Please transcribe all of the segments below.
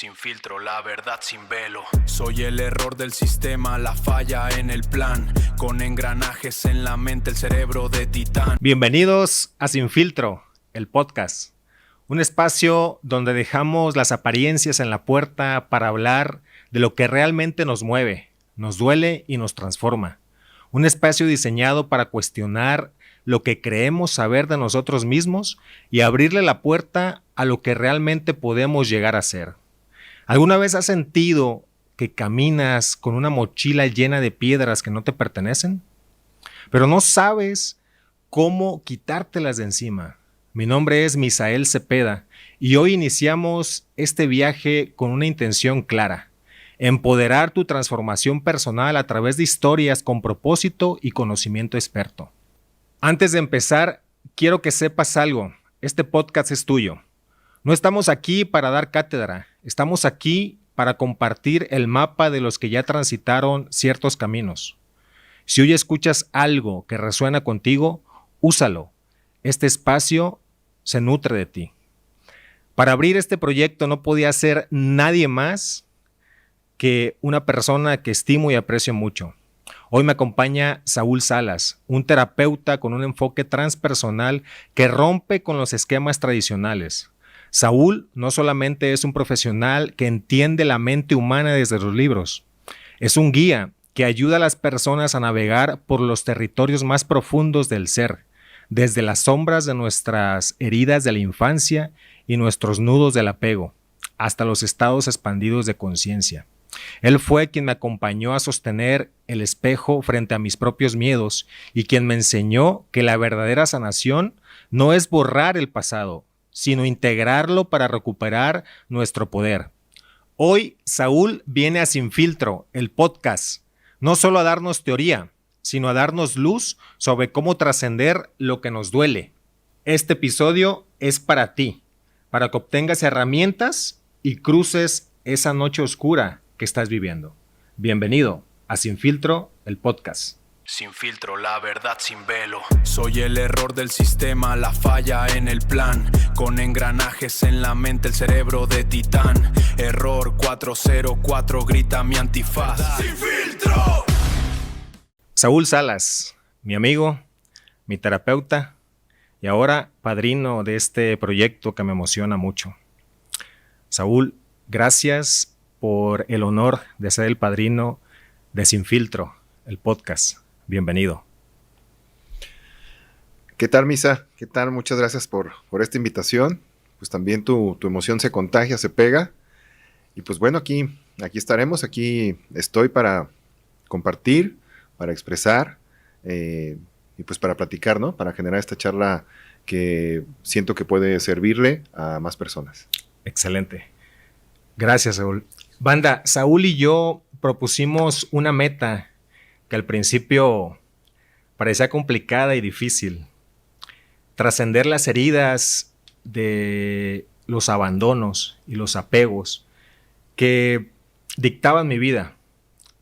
Sin filtro, la verdad sin velo. Soy el error del sistema, la falla en el plan. Con engranajes en la mente, el cerebro de titán. Bienvenidos a Sin Filtro, el podcast. Un espacio donde dejamos las apariencias en la puerta para hablar de lo que realmente nos mueve, nos duele y nos transforma. Un espacio diseñado para cuestionar lo que creemos saber de nosotros mismos y abrirle la puerta a lo que realmente podemos llegar a ser. ¿Alguna vez has sentido que caminas con una mochila llena de piedras que no te pertenecen? Pero no sabes cómo quitártelas de encima. Mi nombre es Misael Cepeda y hoy iniciamos este viaje con una intención clara: empoderar tu transformación personal a través de historias con propósito y conocimiento experto. Antes de empezar, quiero que sepas algo. Este podcast es tuyo. No estamos aquí para dar cátedra, estamos aquí para compartir el mapa de los que ya transitaron ciertos caminos. Si hoy escuchas algo que resuena contigo, úsalo. Este espacio se nutre de ti. Para abrir este proyecto no podía ser nadie más que una persona que estimo y aprecio mucho. Hoy me acompaña Saúl Salas, un terapeuta con un enfoque transpersonal que rompe con los esquemas tradicionales. Saúl no solamente es un profesional que entiende la mente humana desde los libros, es un guía que ayuda a las personas a navegar por los territorios más profundos del ser, desde las sombras de nuestras heridas de la infancia y nuestros nudos del apego, hasta los estados expandidos de conciencia. Él fue quien me acompañó a sostener el espejo frente a mis propios miedos y quien me enseñó que la verdadera sanación no es borrar el pasado, sino integrarlo para recuperar nuestro poder. Hoy Saúl viene a Sin Filtro, el podcast, no solo a darnos teoría, sino a darnos luz sobre cómo trascender lo que nos duele. Este episodio es para ti, para que obtengas herramientas y cruces esa noche oscura que estás viviendo. Bienvenido a Sin Filtro, el podcast. Sin filtro, la verdad sin velo. Soy el error del sistema, la falla en el plan. Con engranajes en la mente, el cerebro de titán. Error 404, grita mi antifaz. ¡Sin filtro! Saúl Salas, mi amigo, mi terapeuta y ahora padrino de este proyecto que me emociona mucho. Saúl, gracias por el honor de ser el padrino de Sin Filtro, el podcast. Bienvenido. ¿Qué tal, Misa? ¿Qué tal? Muchas gracias por esta invitación. Pues también tu emoción se contagia, se pega. Y pues bueno, aquí estaremos. Aquí estoy para compartir, para expresar y pues para platicar, ¿no? Para generar esta charla que siento que puede servirle a más personas. Excelente. Gracias, Saúl. Banda, Saúl y yo propusimos una meta que al principio parecía complicada y difícil: trascender las heridas de los abandonos y los apegos que dictaban mi vida,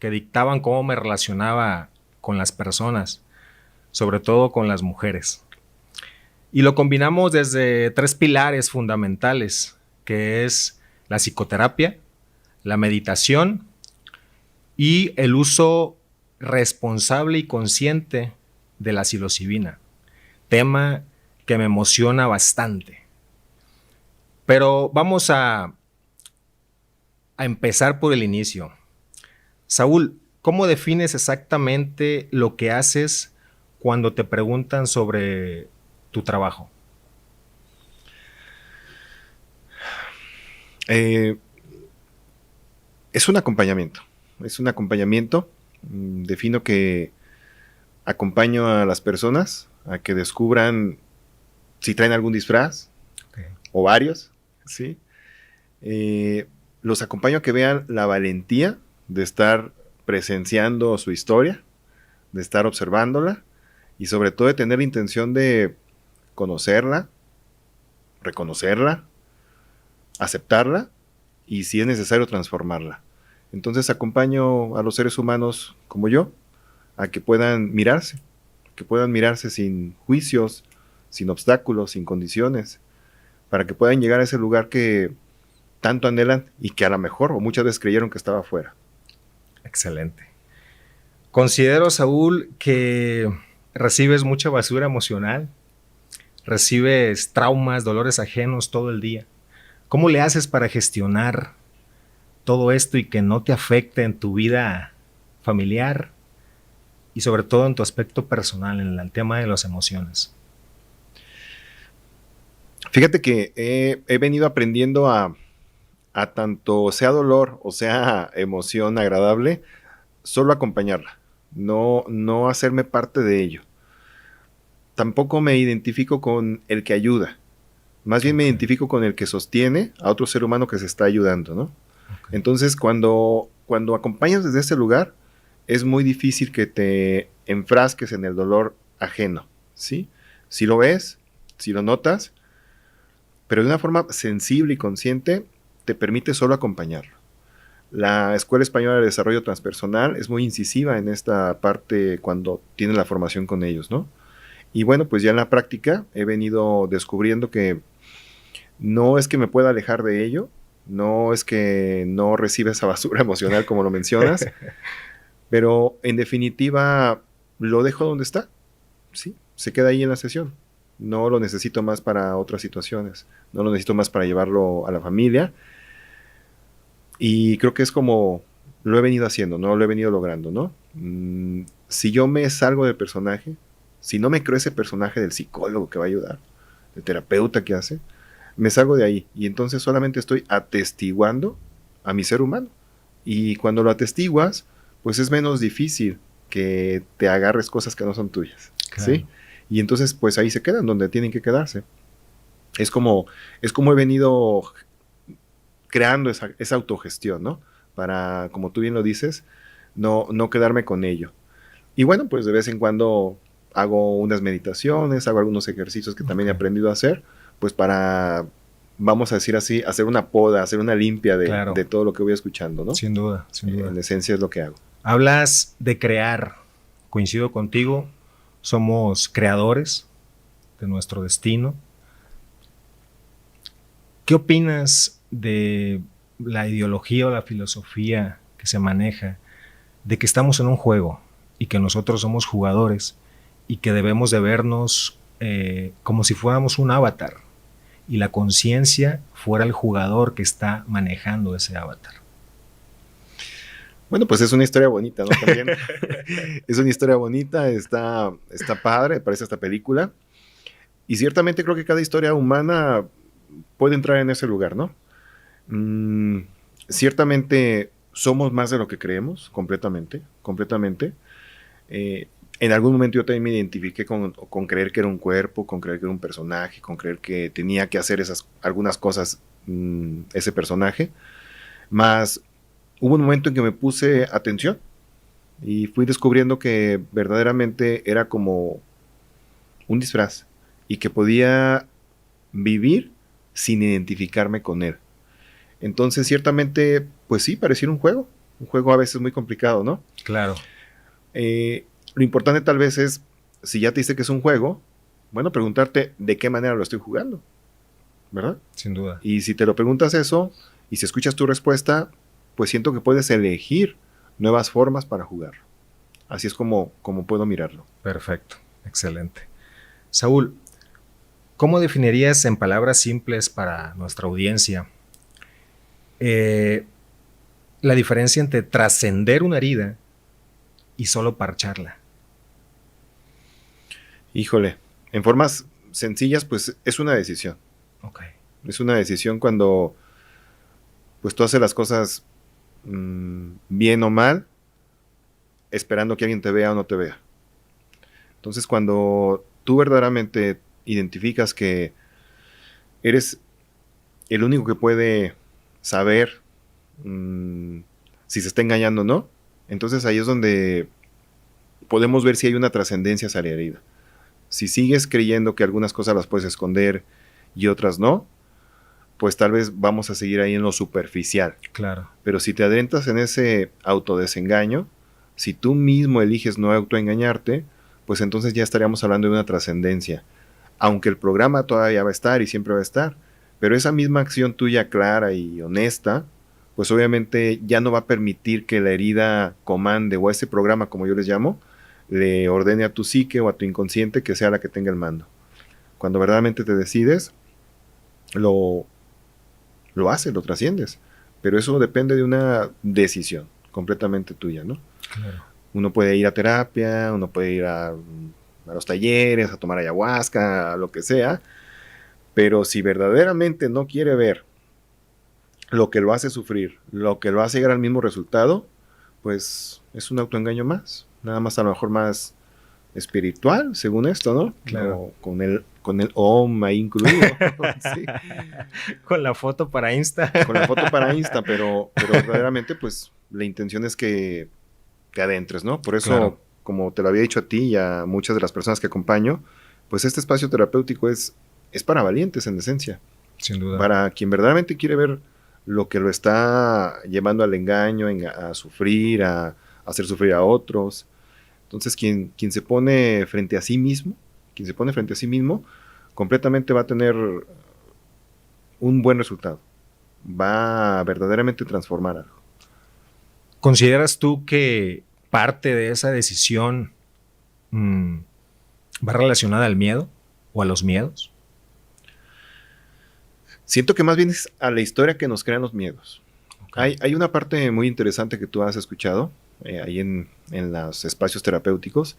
que dictaban cómo me relacionaba con las personas, sobre todo con las mujeres. Y lo combinamos desde 3 pilares fundamentales, que es la psicoterapia, la meditación y el uso responsable y consciente de la psilocibina, tema que me emociona bastante. Pero vamos a empezar por el inicio. Saúl, ¿cómo defines exactamente lo que haces cuando te preguntan sobre tu trabajo? Es un acompañamiento. Defino que acompaño a las personas a que descubran si traen algún disfraz, okay, o varios, ¿sí? Los acompaño a que vean la valentía de estar presenciando su historia, de estar observándola y sobre todo de tener la intención de conocerla, reconocerla, aceptarla y, si es necesario, transformarla. Entonces acompaño a los seres humanos como yo a que puedan mirarse sin juicios, sin obstáculos, sin condiciones, para que puedan llegar a ese lugar que tanto anhelan y que a lo mejor o muchas veces creyeron que estaba afuera. Excelente. Considero, Saúl, que recibes mucha basura emocional, recibes traumas, dolores ajenos todo el día. ¿Cómo le haces para gestionar todo esto y que no te afecte en tu vida familiar y sobre todo en tu aspecto personal, en el tema de las emociones? Fíjate que he venido aprendiendo a tanto sea dolor o sea emoción agradable, solo acompañarla, no hacerme parte de ello. Tampoco me identifico con el que ayuda, más bien me identifico con el que sostiene a otro ser humano que se está ayudando, ¿no? Entonces, cuando acompañas desde ese lugar, es muy difícil que te enfrasques en el dolor ajeno, ¿sí? Si lo ves, si lo notas, pero de una forma sensible y consciente, te permite solo acompañarlo. La Escuela Española de Desarrollo Transpersonal es muy incisiva en esta parte cuando tiene la formación con ellos, ¿no? Y bueno, pues ya en la práctica he venido descubriendo que no es que me pueda alejar de ello, no es que no reciba esa basura emocional como lo mencionas, pero en definitiva lo dejo donde está, ¿sí? Se queda ahí en la sesión. No lo necesito más para otras situaciones, no lo necesito más para llevarlo a la familia. Y creo que es como lo he venido haciendo, ¿no? Lo he venido logrando, ¿no? Si yo me salgo del personaje, si no me creo ese personaje del psicólogo que va a ayudar, del terapeuta que hace, me salgo de ahí y entonces solamente estoy atestiguando a mi ser humano. Y cuando lo atestiguas, pues es menos difícil que te agarres cosas que no son tuyas, claro. ¿Sí? Y entonces pues ahí se quedan donde tienen que quedarse. Es como he venido creando esa autogestión, ¿no? Para, como tú bien lo dices, no quedarme con ello. Y bueno, pues de vez en cuando hago unas meditaciones, hago algunos ejercicios que también he aprendido a hacer, pues para, vamos a decir así, hacer una poda, hacer una limpia de todo lo que voy escuchando, ¿no? Sin duda, sin duda. En esencia es lo que hago. Hablas de crear. Coincido contigo. Somos creadores de nuestro destino. ¿Qué opinas de la ideología o la filosofía que se maneja de que estamos en un juego y que nosotros somos jugadores y que debemos de vernos como si fuéramos un avatar y la conciencia fuera el jugador que está manejando ese avatar? Bueno, pues es una historia bonita, ¿no? También es una historia bonita, está padre, parece esta película. Y ciertamente creo que cada historia humana puede entrar en ese lugar, ¿no? Ciertamente somos más de lo que creemos, completamente. En algún momento yo también me identifiqué con creer que era un cuerpo, con creer que era un personaje, con creer que tenía que hacer algunas cosas ese personaje. Más hubo un momento en que me puse atención y fui descubriendo que verdaderamente era como un disfraz y que podía vivir sin identificarme con él. Entonces, ciertamente, pues sí, parecía un juego a veces muy complicado, ¿no? Claro. Lo importante tal vez es, si ya te dice que es un juego, bueno, preguntarte de qué manera lo estoy jugando, ¿verdad? Sin duda. Y si te lo preguntas eso, y si escuchas tu respuesta, pues siento que puedes elegir nuevas formas para jugar. Así es como puedo mirarlo. Perfecto, excelente. Saúl, ¿cómo definirías en palabras simples para nuestra audiencia la diferencia entre trascender una herida y solo parcharla? Híjole, en formas sencillas, pues es una decisión. Okay. Es una decisión cuando pues tú haces las cosas bien o mal, esperando que alguien te vea o no te vea. Entonces, cuando tú verdaderamente identificas que eres el único que puede saber si se está engañando o no, entonces ahí es donde podemos ver si hay una trascendencia hacia la herida. Si sigues creyendo que algunas cosas las puedes esconder y otras no, pues tal vez vamos a seguir ahí en lo superficial. Claro. Pero si te adentras en ese autodesengaño, si tú mismo eliges no autoengañarte, pues entonces ya estaríamos hablando de una trascendencia. Aunque el programa todavía va a estar y siempre va a estar, Pero esa misma acción tuya clara y honesta, pues obviamente ya no va a permitir que la herida comande, o ese programa, como yo les llamo, le ordene a tu psique o a tu inconsciente que sea la que tenga el mando. Cuando verdaderamente te decides, lo haces, lo trasciendes. Pero eso depende de una decisión completamente tuya, ¿no? Claro. Uno puede ir a terapia, uno puede ir a los talleres, a tomar ayahuasca, a lo que sea, pero si verdaderamente no quiere ver lo que lo hace sufrir, lo que lo hace llegar al mismo resultado, pues es un autoengaño más, nada más a lo mejor más espiritual, según esto, ¿no? Claro. Con el Om ahí incluido. Sí. Con la foto para Insta. Con la foto para Insta, pero verdaderamente, pues, la intención es que te adentres, ¿no? Por eso, claro, como te lo había dicho a ti y a muchas de las personas que acompaño, pues este espacio terapéutico es para valientes en esencia. Sin duda. Para quien verdaderamente quiere ver lo que lo está llevando al engaño, a sufrir, a hacer sufrir a otros. Entonces, quien se pone frente a sí mismo, completamente va a tener un buen resultado. Va a verdaderamente transformar algo. ¿Consideras tú que parte de esa decisión va relacionada al miedo o a los miedos? Siento que más bien es a la historia que nos crean los miedos. Okay. Hay una parte muy interesante que tú has escuchado ahí en los espacios terapéuticos,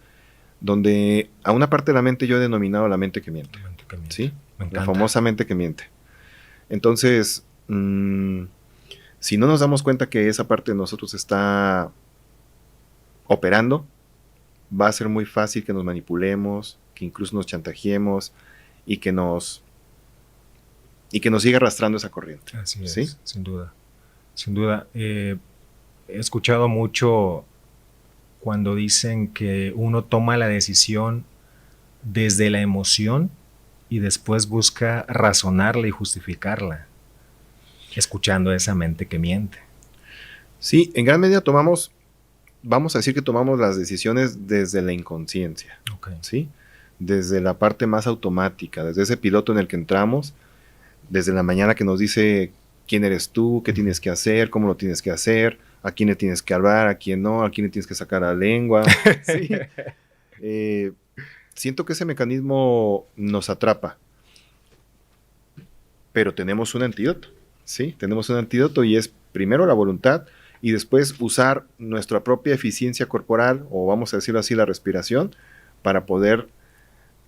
donde a una parte de la mente yo he denominado la mente que miente. ¿Sí? La famosa mente que miente. Entonces, si no nos damos cuenta que esa parte de nosotros está operando, va a ser muy fácil que nos manipulemos, que incluso nos chantajeemos y que nos siga arrastrando esa corriente. Así es, ¿sí? Sin duda. Sin duda. He escuchado mucho cuando dicen que uno toma la decisión desde la emoción y después busca razonarla y justificarla, escuchando esa mente que miente. Sí, en gran medida vamos a decir que tomamos las decisiones desde la inconsciencia. Okay. ¿Sí? Desde la parte más automática, desde ese piloto en el que entramos, desde la mañana que nos dice quién eres tú, qué tienes que hacer, cómo lo tienes que hacer, a quién le tienes que hablar, a quién no, a quién le tienes que sacar la lengua. ¿Sí? Siento que ese mecanismo nos atrapa, pero tenemos un antídoto. ¿Sí? Tenemos un antídoto y es primero la voluntad y después usar nuestra propia eficiencia corporal, o vamos a decirlo así, la respiración, para poder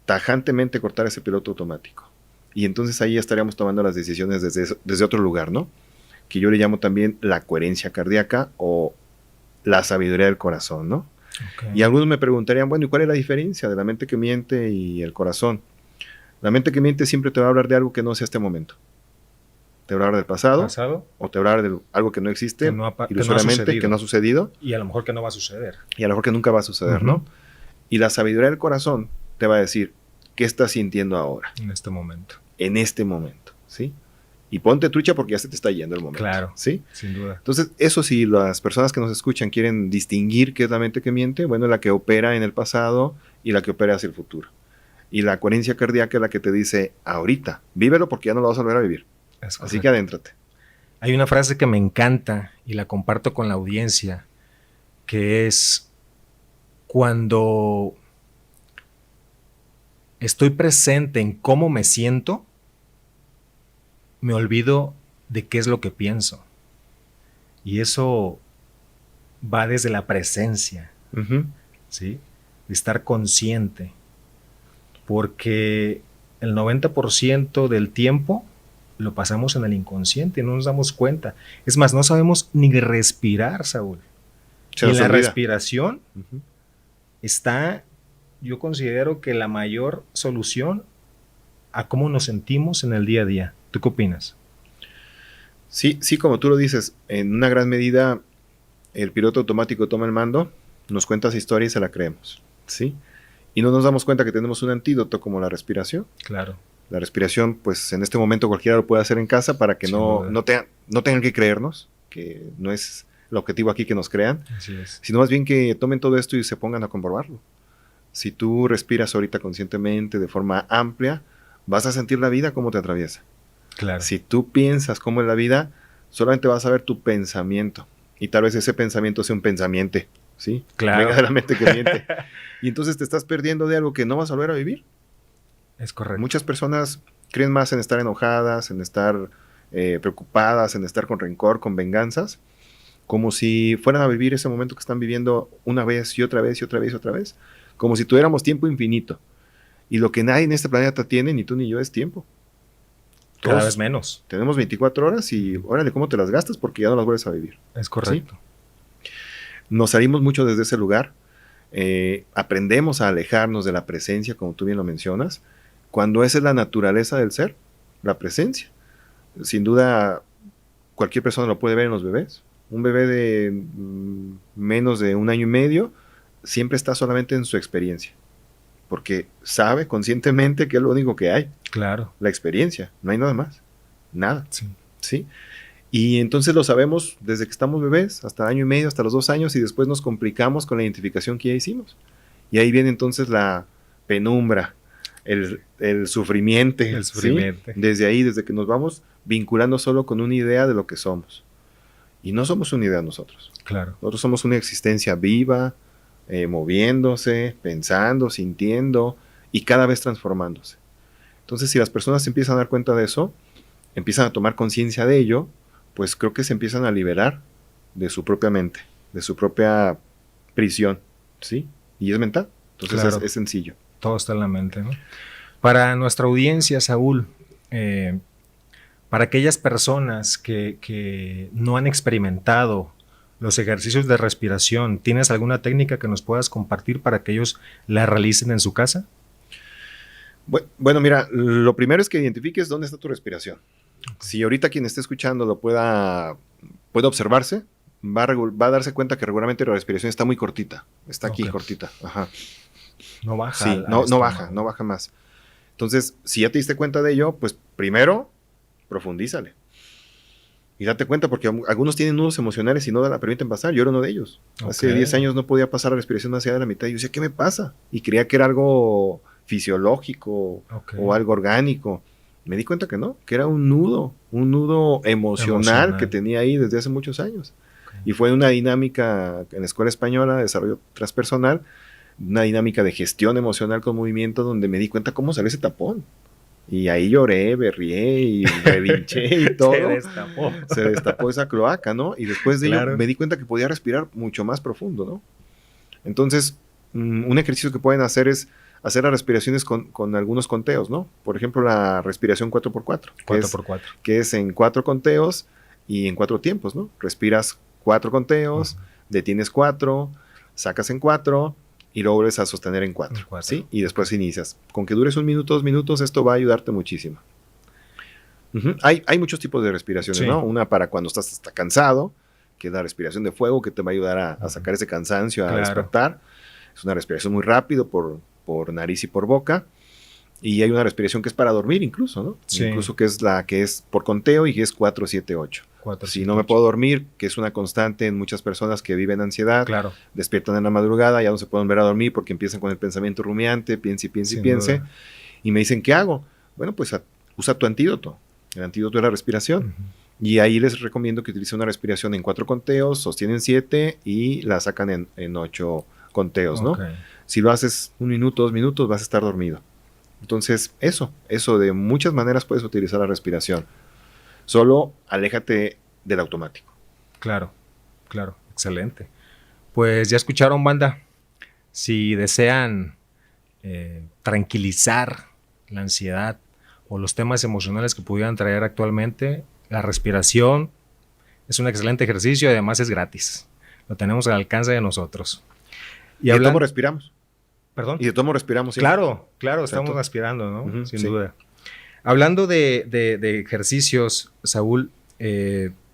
tajantemente cortar ese piloto automático. Y entonces ahí estaríamos tomando las decisiones desde otro lugar, ¿no? Que yo le llamo también la coherencia cardíaca o la sabiduría del corazón, ¿no? Okay. Y algunos me preguntarían, bueno, ¿y cuál es la diferencia de la mente que miente y el corazón? La mente que miente siempre te va a hablar de algo que no sea este momento. Te va a hablar del pasado o te va a hablar de algo que no existe, ilusoriamente, que no ha sucedido. Y a lo mejor que no va a suceder. Y a lo mejor que nunca va a suceder, ¿no? Y la sabiduría del corazón te va a decir, ¿qué estás sintiendo ahora? En este momento. En este momento, ¿sí? Y ponte trucha porque ya se te está yendo el momento. Claro, ¿sí? Sin duda. Entonces, eso sí, las personas que nos escuchan quieren distinguir qué es la mente que miente, bueno, la que opera en el pasado y la que opera hacia el futuro. Y la coherencia cardíaca es la que te dice, ahorita, vívelo porque ya no lo vas a volver a vivir. Así que adéntrate. Hay una frase que me encanta y la comparto con la audiencia, que es: cuando estoy presente en cómo me siento, me olvido de qué es lo que pienso. Y eso va desde la presencia, ¿sí? De estar consciente. Porque el 90% del tiempo lo pasamos en el inconsciente y no nos damos cuenta. Es más, no sabemos ni respirar, Saúl. Y en la respiración está, yo considero que la mayor solución a cómo nos sentimos en el día a día. ¿Tú qué opinas? Sí, como tú lo dices, en una gran medida el piloto automático toma el mando, nos cuenta esa historia y se la creemos, ¿sí? Y no nos damos cuenta que tenemos un antídoto como la respiración. Claro. La respiración, pues en este momento cualquiera lo puede hacer en casa para que no tengan que creernos, que no es el objetivo aquí que nos crean, sino más bien que tomen todo esto y se pongan a comprobarlo. Si tú respiras ahorita conscientemente, de forma amplia, vas a sentir la vida como te atraviesa. Claro. Si tú piensas cómo es la vida, solamente vas a ver tu pensamiento. Y tal vez ese pensamiento sea un pensamiento, ¿sí? Claro. Venga de la mente que miente. Y entonces te estás perdiendo de algo que no vas a volver a vivir. Es correcto. Muchas personas creen más en estar enojadas, en estar preocupadas, en estar con rencor, con venganzas, como si fueran a vivir ese momento que están viviendo una vez y otra vez y otra vez y otra vez, como si tuviéramos tiempo infinito. Y lo que nadie en este planeta tiene, ni tú ni yo, es tiempo. Cada vez menos. Tenemos 24 horas y órale, ¿cómo te las gastas? Porque ya no las vuelves a vivir. Es correcto. ¿Sí? Nos salimos mucho desde ese lugar. Aprendemos a alejarnos de la presencia, como tú bien lo mencionas, cuando esa es la naturaleza del ser, la presencia. Sin duda, cualquier persona lo puede ver en los bebés. Un bebé de menos de 1 año y medio siempre está solamente en su experiencia, porque sabe conscientemente que es lo único que hay. Claro. La experiencia, no hay nada más, nada. Sí. ¿Sí? Y entonces lo sabemos desde que estamos bebés, hasta 1 año y medio, hasta los 2 años, y después nos complicamos con la identificación que ya hicimos. Y ahí viene entonces la penumbra, el sufrimiento. El sufrimiento. ¿Sí? Desde ahí, desde que nos vamos vinculando solo con una idea de lo que somos. Y no somos una idea nosotros. Claro. Nosotros somos una existencia viva, moviéndose, pensando, sintiendo y cada vez transformándose. Entonces, si las personas se empiezan a dar cuenta de eso, empiezan a tomar conciencia de ello, pues creo que se empiezan a liberar de su propia mente, de su propia prisión, ¿sí? Y es mental, entonces Claro. es sencillo. Todo está en la mente, ¿no? Para nuestra audiencia, Saúl, para aquellas personas que no han experimentado los ejercicios de respiración, ¿tienes alguna técnica que nos puedas compartir para que ellos la realicen en su casa? Bueno, mira, lo primero es que identifiques dónde está tu respiración. Si ahorita quien esté escuchando lo puede observarse, va a darse cuenta que regularmente la respiración está muy cortita. Está aquí, cortita. Ajá. No baja. Sí, no baja más. Entonces, si ya te diste cuenta de ello, pues primero, profundízale. Y date cuenta, porque algunos tienen nudos emocionales y no la permiten pasar. Yo era uno de ellos. Hace 10 años no podía pasar la respiración más allá de la mitad. Y yo decía, ¿qué me pasa? Y creía que era algo fisiológico o algo orgánico. Me di cuenta que no, que era un nudo emocional que tenía ahí desde hace muchos años. Y fue una dinámica en la escuela española de desarrollo transpersonal, una dinámica de gestión emocional con movimiento, donde me di cuenta cómo salió ese tapón. Y ahí lloré, berrié y revinché y todo. Se destapó esa cloaca, ¿no? Y después de ello me di cuenta que podía respirar mucho más profundo, ¿no? Entonces, un ejercicio que pueden hacer es hacer las respiraciones con algunos conteos, ¿no? Por ejemplo, la respiración 4x4. 4x4. Que es en 4 conteos y en 4 tiempos, ¿no? Respiras 4 conteos, detienes 4, sacas en 4 y luego vuelves a sostener en 4, ¿sí? Y después inicias. Con que dures 1 minuto, 2 minutos, esto va a ayudarte muchísimo. Hay muchos tipos de respiraciones, ¿no? Una para cuando estás hasta cansado, que es la respiración de fuego, que te va a ayudar a sacar ese cansancio, a despertar. Es una respiración muy rápido por nariz y por boca. Y hay una respiración que es para dormir incluso, ¿no? Sí. Incluso que es la que es por conteo y que es 4, 7, 8. 4, si 7, no me 8. Puedo dormir, que es una constante en muchas personas que viven ansiedad, despiertan en la madrugada, ya no se pueden volver a dormir porque empiezan con el pensamiento rumiante, piense y piense y piense. Y me dicen, ¿qué hago? Bueno, pues usa tu antídoto. El antídoto es la respiración. Y ahí les recomiendo que utilicen una respiración en 4 conteos, sostienen 7 y la sacan en 8 conteos, ¿no? Si lo haces 1 minuto, 2 minutos, vas a estar dormido. Entonces, eso de muchas maneras puedes utilizar la respiración. Solo aléjate del automático. Claro, excelente. Pues ya escucharon, banda. Si desean tranquilizar la ansiedad o los temas emocionales que pudieran traer actualmente, la respiración es un excelente ejercicio y además es gratis. Lo tenemos al alcance de nosotros. ¿Y cómo respiramos? ¿Perdón? Y de tomo respiramos. ¿Sí? Claro, estamos respirando, ¿no? Sin duda. Hablando de ejercicios, Saúl,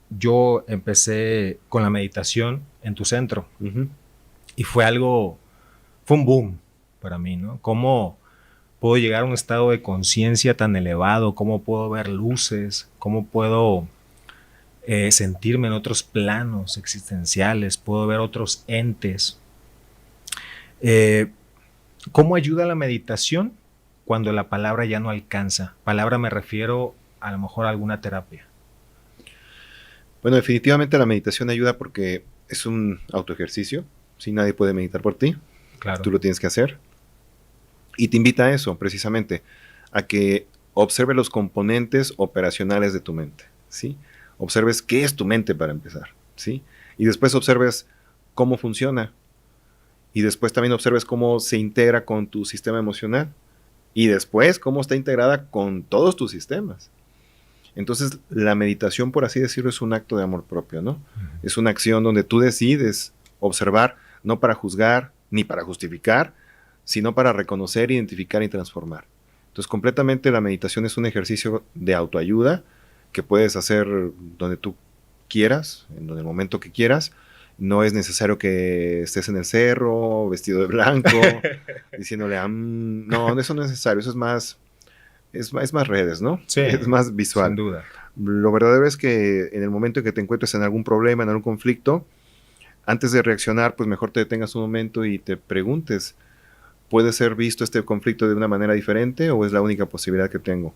yo empecé con la meditación en tu centro y fue un boom para mí, ¿no? ¿Cómo puedo llegar a un estado de conciencia tan elevado? ¿Cómo puedo ver luces? ¿Cómo puedo sentirme en otros planos existenciales? ¿Puedo ver otros entes? ¿Cómo ayuda la meditación cuando la palabra ya no alcanza? Palabra me refiero a lo mejor alguna terapia? Bueno, definitivamente la meditación ayuda porque es un autoejercicio. ¿Sí? Nadie puede meditar por ti. Claro. Tú lo tienes que hacer. Y te invita a eso, precisamente, a que observe los componentes operacionales de tu mente, ¿sí? Observes qué es tu mente para empezar, ¿sí? Y después observes cómo funciona. Y después también observes cómo se integra con tu sistema emocional. Y después cómo está integrada con todos tus sistemas. Entonces, la meditación, por así decirlo, es un acto de amor propio, ¿no? Es una acción donde tú decides observar, no para juzgar ni para justificar, sino para reconocer, identificar y transformar. Entonces, completamente la meditación es un ejercicio de autoayuda que puedes hacer donde tú quieras, en el momento que quieras. No es necesario que estés en el cerro, vestido de blanco, diciéndole, no, eso no es necesario, eso es más redes, ¿no? Sí, es más visual. Sin duda. Lo verdadero es que en el momento en que te encuentres en algún problema, en algún conflicto, antes de reaccionar, pues mejor te detengas un momento y te preguntes, ¿puede ser visto este conflicto de una manera diferente o es la única posibilidad que tengo?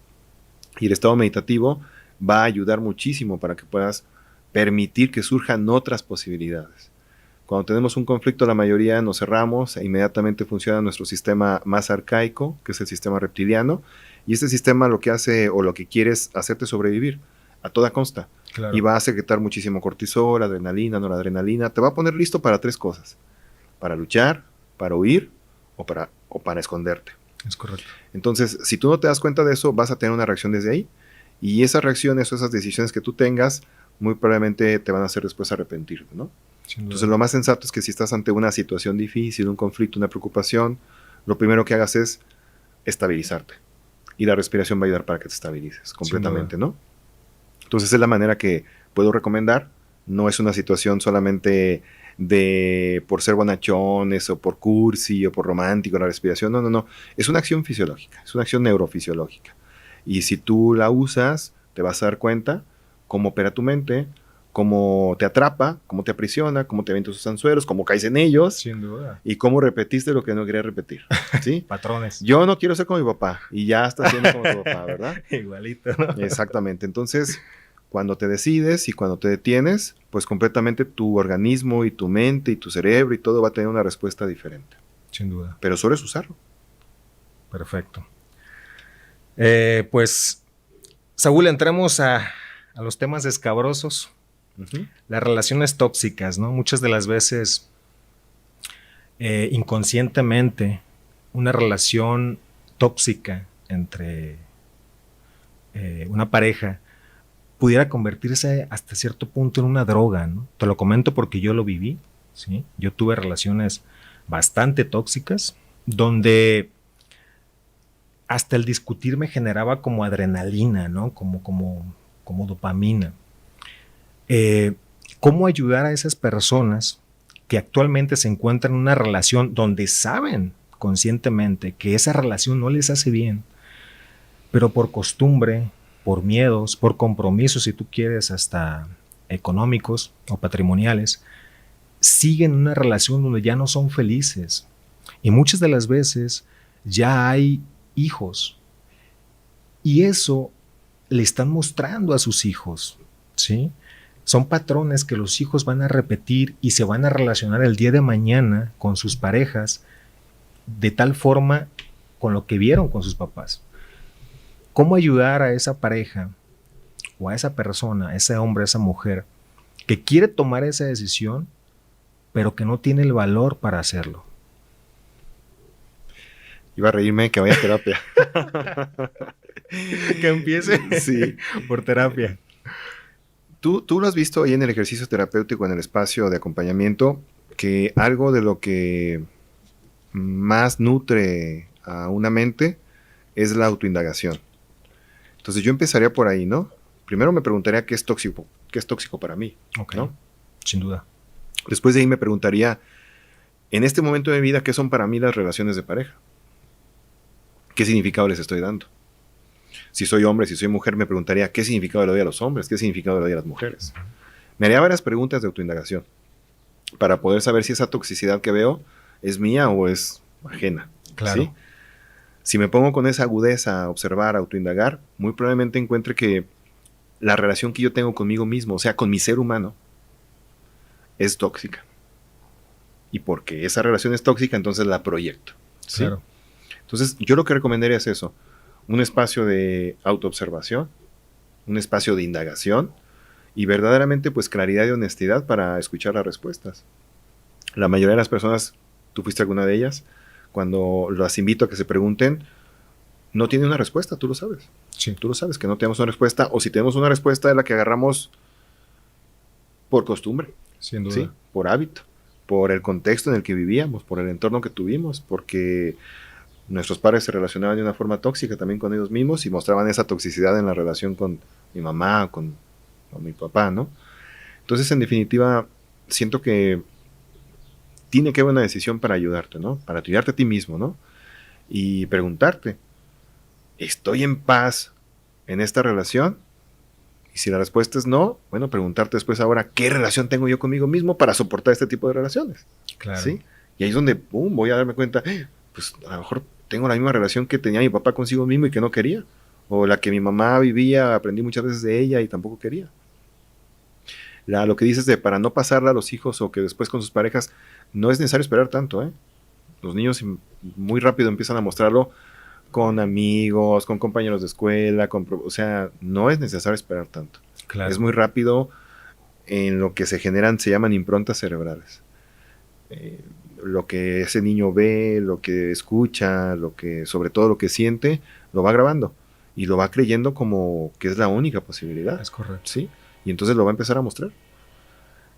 Y el estado meditativo va a ayudar muchísimo para que puedas permitir que surjan otras posibilidades. Cuando tenemos un conflicto, la mayoría nos cerramos e inmediatamente funciona nuestro sistema más arcaico, que es el sistema reptiliano, y este sistema lo que hace o lo que quiere es hacerte sobrevivir a toda costa. Claro. Y va a secretar muchísimo cortisol, adrenalina, noradrenalina. Te va a poner listo para 3 cosas: para luchar, para huir o para esconderte. Es correcto. Entonces, si tú no te das cuenta de eso, vas a tener una reacción desde ahí, y esas reacciones o esas decisiones que tú tengas, muy probablemente te van a hacer después arrepentirte, ¿no? Entonces, lo más sensato es que si estás ante una situación difícil, un conflicto, una preocupación, lo primero que hagas es estabilizarte. Y la respiración va a ayudar para que te estabilices completamente, ¿no? Entonces, es la manera que puedo recomendar. No es una situación solamente por ser bonachones o por cursi o por romántico la respiración. No. Es una acción fisiológica, es una acción neurofisiológica. Y si tú la usas, te vas a dar cuenta cómo opera tu mente, cómo te atrapa, cómo te aprisiona, cómo te avienta sus anzuelos, cómo caes en ellos. Sin duda. Y cómo repetiste lo que no querías repetir, ¿sí? Patrones. Yo no quiero ser como mi papá, y ya estás siendo como tu papá, ¿verdad? Igualito, ¿no? Exactamente. Entonces, cuando te decides y cuando te detienes, pues completamente tu organismo y tu mente y tu cerebro y todo va a tener una respuesta diferente. Sin duda. Pero solo es usarlo. Perfecto. Pues, Saúl, entremos a los temas escabrosos. Uh-huh. Las relaciones tóxicas, ¿no? Muchas de las veces, inconscientemente, una relación tóxica entre una pareja pudiera convertirse hasta cierto punto en una droga, ¿no? Te lo comento porque yo lo viví, ¿sí? Yo tuve relaciones bastante tóxicas, donde hasta el discutir me generaba como adrenalina, ¿no? Como dopamina. ¿Cómo ayudar a esas personas que actualmente se encuentran en una relación donde saben conscientemente que esa relación no les hace bien, pero por costumbre, por miedos, por compromisos, si tú quieres, hasta económicos o patrimoniales, siguen una relación donde ya no son felices? Y muchas de las veces ya hay hijos, y eso le están mostrando a sus hijos, ¿sí? Son patrones que los hijos van a repetir y se van a relacionar el día de mañana con sus parejas de tal forma con lo que vieron con sus papás. ¿Cómo ayudar a esa pareja o a esa persona, a ese hombre, a esa mujer que quiere tomar esa decisión, pero que no tiene el valor para hacerlo? Iba a reírme que vaya a terapia. Que empiece sí. por terapia. Tú lo has visto ahí en el ejercicio terapéutico, en el espacio de acompañamiento, que algo de lo que más nutre a una mente es la autoindagación. Entonces yo empezaría por ahí, ¿no? Primero me preguntaría qué es tóxico para mí, okay, ¿no? Sin duda. Después de ahí me preguntaría, en este momento de mi vida, ¿qué son para mí las relaciones de pareja? ¿Qué significado les estoy dando? Si soy hombre, si soy mujer, me preguntaría qué significado le doy a los hombres, qué significado le doy a las mujeres. Me haría varias preguntas de autoindagación para poder saber si esa toxicidad que veo es mía o es ajena. Claro. ¿Sí? Si me pongo con esa agudeza a observar, a autoindagar, muy probablemente encuentre que la relación que yo tengo conmigo mismo, o sea, con mi ser humano, es tóxica. Y porque esa relación es tóxica, entonces la proyecto. ¿Sí? Claro. Entonces, yo lo que recomendaría es eso. Un espacio de autoobservación, un espacio de indagación y verdaderamente, pues, claridad y honestidad para escuchar las respuestas. La mayoría de las personas, tú fuiste alguna de ellas, cuando las invito a que se pregunten, no tienen una respuesta, tú lo sabes. Sí. Tú lo sabes, que no tenemos una respuesta, o si tenemos una respuesta es la que agarramos por costumbre, Sin duda. ¿sí? Por hábito, por el contexto en el que vivíamos, por el entorno que tuvimos, porque nuestros padres se relacionaban de una forma tóxica también con ellos mismos y mostraban esa toxicidad en la relación con mi mamá, con mi papá, ¿no? Entonces, en definitiva, siento que tiene que haber una decisión para ayudarte, ¿no? Para ayudarte a ti mismo, ¿no? Y preguntarte, ¿estoy en paz en esta relación? Y si la respuesta es no, bueno, preguntarte después ahora, ¿qué relación tengo yo conmigo mismo para soportar este tipo de relaciones? Claro. ¿Sí? Y ahí es donde, pum, voy a darme cuenta, pues a lo mejor tengo la misma relación que tenía mi papá consigo mismo y que no quería. O la que mi mamá vivía, aprendí muchas veces de ella y tampoco quería. Lo que dices de para no pasarla a los hijos o que después con sus parejas, no es necesario esperar tanto, ¿eh? Los niños muy rápido empiezan a mostrarlo con amigos, con compañeros de escuela, o sea, no es necesario esperar tanto. Claro. Es muy rápido en lo que se generan, se llaman improntas cerebrales. Lo que ese niño ve, lo que escucha, sobre todo lo que siente, lo va grabando y lo va creyendo como que es la única posibilidad. Es correcto. ¿Sí? Y entonces lo va a empezar a mostrar.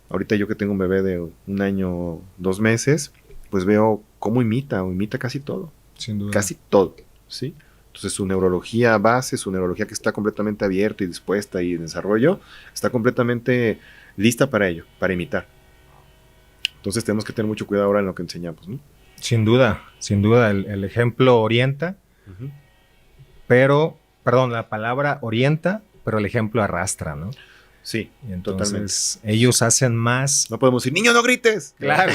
Ahorita yo que tengo un bebé de 1 año, 2 meses, pues veo cómo imita casi todo. Sin duda. Casi todo, ¿sí? Entonces su neurología base, su neurología que está completamente abierta y dispuesta y en desarrollo, está completamente lista para ello, para imitar. Entonces tenemos que tener mucho cuidado ahora en lo que enseñamos, ¿no? Sin duda, el ejemplo orienta, pero, perdón, la palabra orienta, pero el ejemplo arrastra, ¿no? Sí, Y entonces totalmente. ellos hacen más. No podemos decir, niño, no grites. Claro.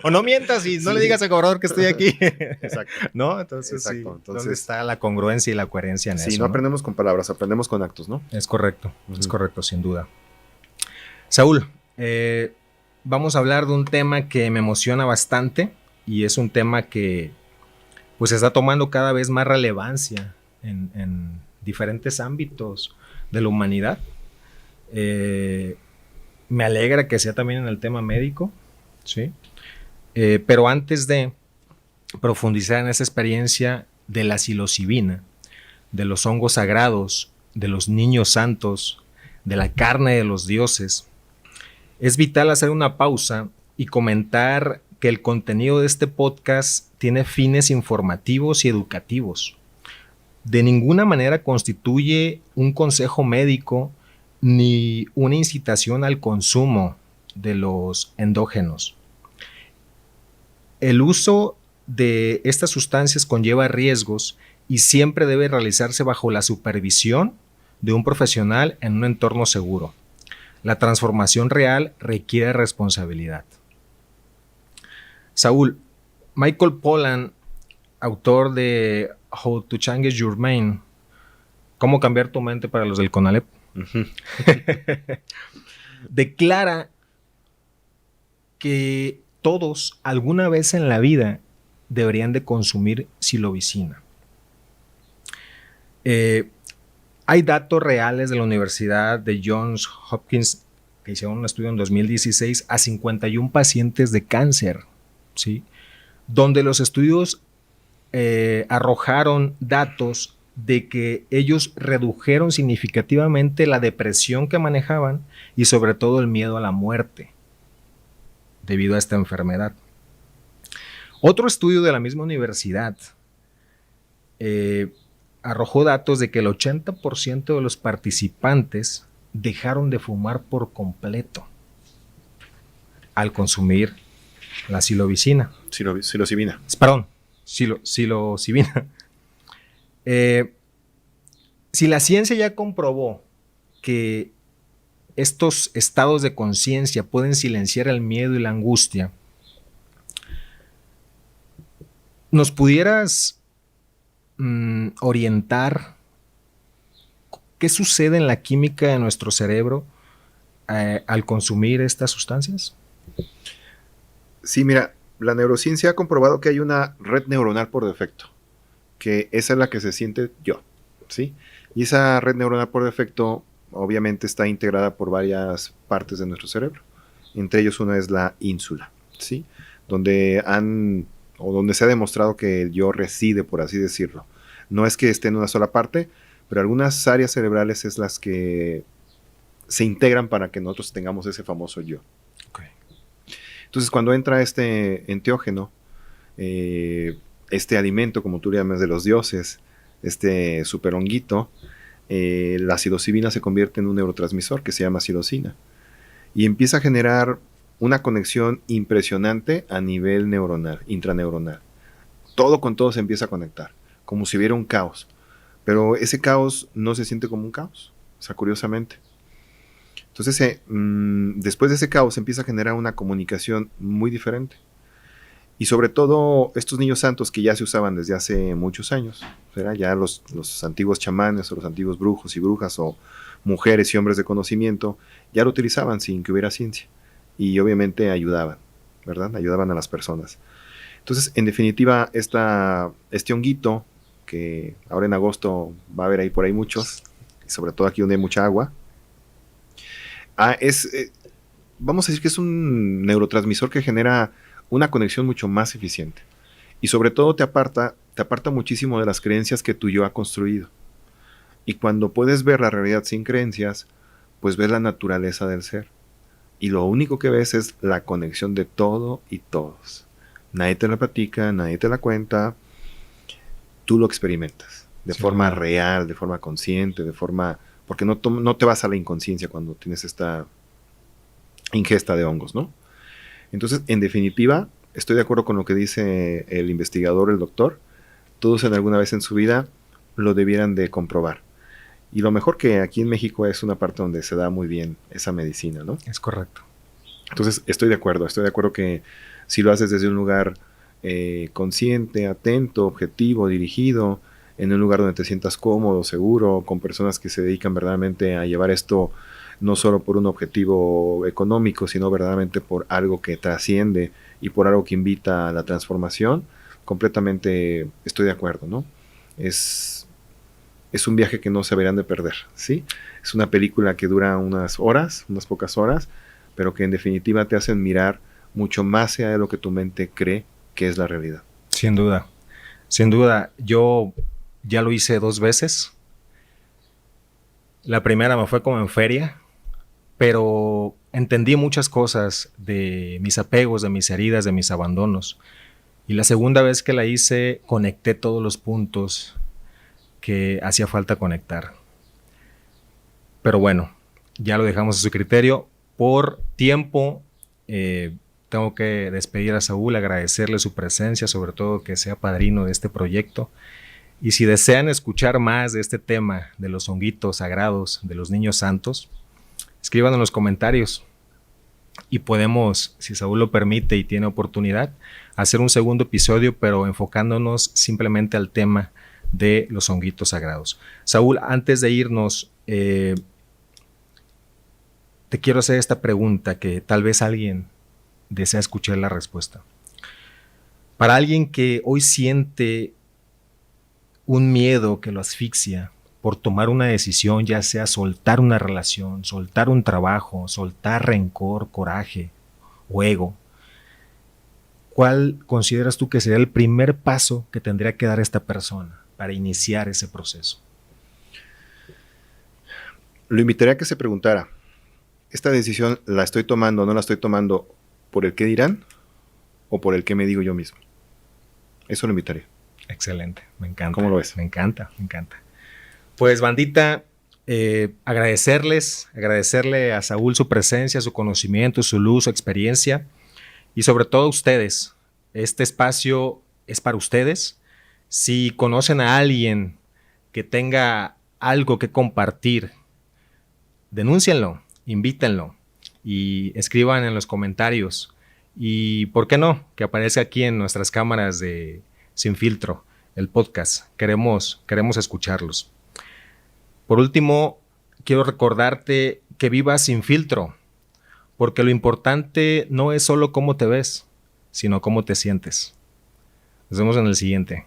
O no mientas y no le digas al cobrador que estoy aquí. Exacto. ¿No? Entonces, Exacto. sí, Entonces, ¿dónde está la congruencia y la coherencia en eso? Sí, no aprendemos con palabras, aprendemos con actos, ¿no? Es correcto, sin duda. Saúl, vamos a hablar de un tema que me emociona bastante y es un tema que pues está tomando cada vez más relevancia en diferentes ámbitos de la humanidad. Me alegra que sea también en el tema médico, ¿sí? Pero antes de profundizar en esa experiencia de la psilocibina, de los hongos sagrados, de los niños santos, de la carne de los dioses, es vital hacer una pausa y comentar que el contenido de este podcast tiene fines informativos y educativos. De ninguna manera constituye un consejo médico ni una incitación al consumo de los endógenos. El uso de estas sustancias conlleva riesgos y siempre debe realizarse bajo la supervisión de un profesional en un entorno seguro. La transformación real requiere responsabilidad. Saúl, Michael Pollan, autor de How to Change Your Mind, ¿Cómo cambiar tu mente para los del CONALEP? Declara que todos alguna vez en la vida deberían de consumir psilocibina. Hay datos reales de la Universidad de Johns Hopkins que hicieron un estudio en 2016 a 51 pacientes de cáncer, ¿sí? Donde los estudios arrojaron datos de que ellos redujeron significativamente la depresión que manejaban y sobre todo el miedo a la muerte debido a esta enfermedad. Otro estudio de la misma universidad arrojó datos de que el 80% de los participantes dejaron de fumar por completo al consumir la psilocibina. Psilocibina. Perdón, psilocibina. Si la ciencia ya comprobó que estos estados de conciencia pueden silenciar el miedo y la angustia, ¿Nos pudieras orientar qué sucede en la química de nuestro cerebro al consumir estas sustancias? Sí, mira, la neurociencia ha comprobado que hay una red neuronal por defecto, que esa es la que se siente yo, ¿sí? Y esa red neuronal por defecto obviamente está integrada por varias partes de nuestro cerebro. Entre ellos una es la ínsula, ¿sí? Donde se ha demostrado que el yo reside, por así decirlo. No es que esté en una sola parte, pero algunas áreas cerebrales es las que se integran para que nosotros tengamos ese famoso yo. Okay. Entonces, cuando entra este enteógeno, este alimento, como tú le llamas, de los dioses, este superhonguito, la psilocibina se convierte en un neurotransmisor que se llama psilocina y empieza a generar una conexión impresionante a nivel neuronal, intraneuronal. Todo con todo se empieza a conectar, como si hubiera un caos. Pero ese caos no se siente como un caos, o sea, curiosamente. Entonces, después de ese caos empieza a generar una comunicación muy diferente. Y sobre todo, estos niños santos que ya se usaban desde hace muchos años, ¿verdad? Ya los antiguos chamanes o los antiguos brujos y brujas o mujeres y hombres de conocimiento ya lo utilizaban sin que hubiera ciencia. Y obviamente ayudaban, ¿verdad? Ayudaban a las personas. Entonces, en definitiva, este honguito, que ahora en agosto va a haber ahí por ahí muchos, y sobre todo aquí donde hay mucha agua, vamos a decir que es un neurotransmisor que genera una conexión mucho más eficiente. Y sobre todo te aparta muchísimo de las creencias que tu yo ha construido. Y cuando puedes ver la realidad sin creencias, pues ves la naturaleza del ser. Y lo único que ves es la conexión de todo y todos. Nadie te la platica, nadie te la cuenta. Tú lo experimentas de forma real, de forma consciente, porque no te vas a la inconsciencia cuando tienes esta ingesta de hongos, ¿no? Entonces, en definitiva, estoy de acuerdo con lo que dice el investigador, el doctor. Todos en alguna vez en su vida lo debieran de comprobar. Y lo mejor que aquí en México es una parte donde se da muy bien esa medicina, ¿no? Es correcto. Entonces, estoy de acuerdo que si lo haces desde un lugar consciente, atento, objetivo, dirigido, en un lugar donde te sientas cómodo, seguro, con personas que se dedican verdaderamente a llevar esto no solo por un objetivo económico, sino verdaderamente por algo que trasciende y por algo que invita a la transformación, completamente estoy de acuerdo, ¿no? Es un viaje que no se deberían de perder, ¿sí? Es una película que dura unas pocas horas, pero que en definitiva te hacen mirar mucho más allá de lo que tu mente cree que es la realidad. Sin duda. Sin duda. Yo ya lo hice 2 veces. La primera me fue como en feria, pero entendí muchas cosas de mis apegos, de mis heridas, de mis abandonos. Y la segunda vez que la hice, conecté todos los puntos que hacía falta conectar. Pero bueno, ya lo dejamos a su criterio. Por tiempo, tengo que despedir a Saúl, agradecerle su presencia, sobre todo que sea padrino de este proyecto. Y si desean escuchar más de este tema, de los honguitos sagrados, de los niños santos, escriban en los comentarios y podemos, si Saúl lo permite y tiene oportunidad, hacer un segundo episodio, pero enfocándonos simplemente al tema de los honguitos sagrados. Saúl, antes de irnos, te quiero hacer esta pregunta que tal vez alguien desea escuchar la respuesta. Para alguien que hoy siente un miedo que lo asfixia por tomar una decisión, ya sea soltar una relación, soltar un trabajo, soltar rencor, coraje o ego, ¿cuál consideras tú que sería el primer paso que tendría que dar esta persona para iniciar ese proceso? Lo invitaría a que se preguntara, ¿esta decisión la estoy tomando o no la estoy tomando por el qué dirán o por el qué me digo yo mismo? Eso lo invitaría. Excelente, me encanta. ¿Cómo lo ves? Me encanta, me encanta. Pues bandita, agradecerle a Saúl su presencia, su conocimiento, su luz, su experiencia y sobre todo a ustedes. Este espacio es para ustedes. Si conocen a alguien que tenga algo que compartir, denúncienlo, invítenlo y escriban en los comentarios. Y, ¿por qué no? Que aparezca aquí en nuestras cámaras de Sin Filtro, el podcast. Queremos escucharlos. Por último, quiero recordarte que vivas sin filtro, porque lo importante no es solo cómo te ves, sino cómo te sientes. Nos vemos en el siguiente.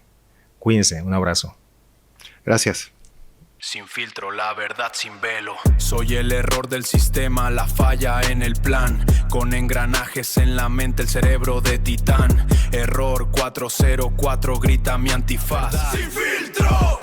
Cuídense, un abrazo. Gracias. Sin filtro, la verdad sin velo. Soy el error del sistema, la falla en el plan. Con engranajes en la mente, el cerebro de titán. Error 404, grita mi antifaz. Sin filtro.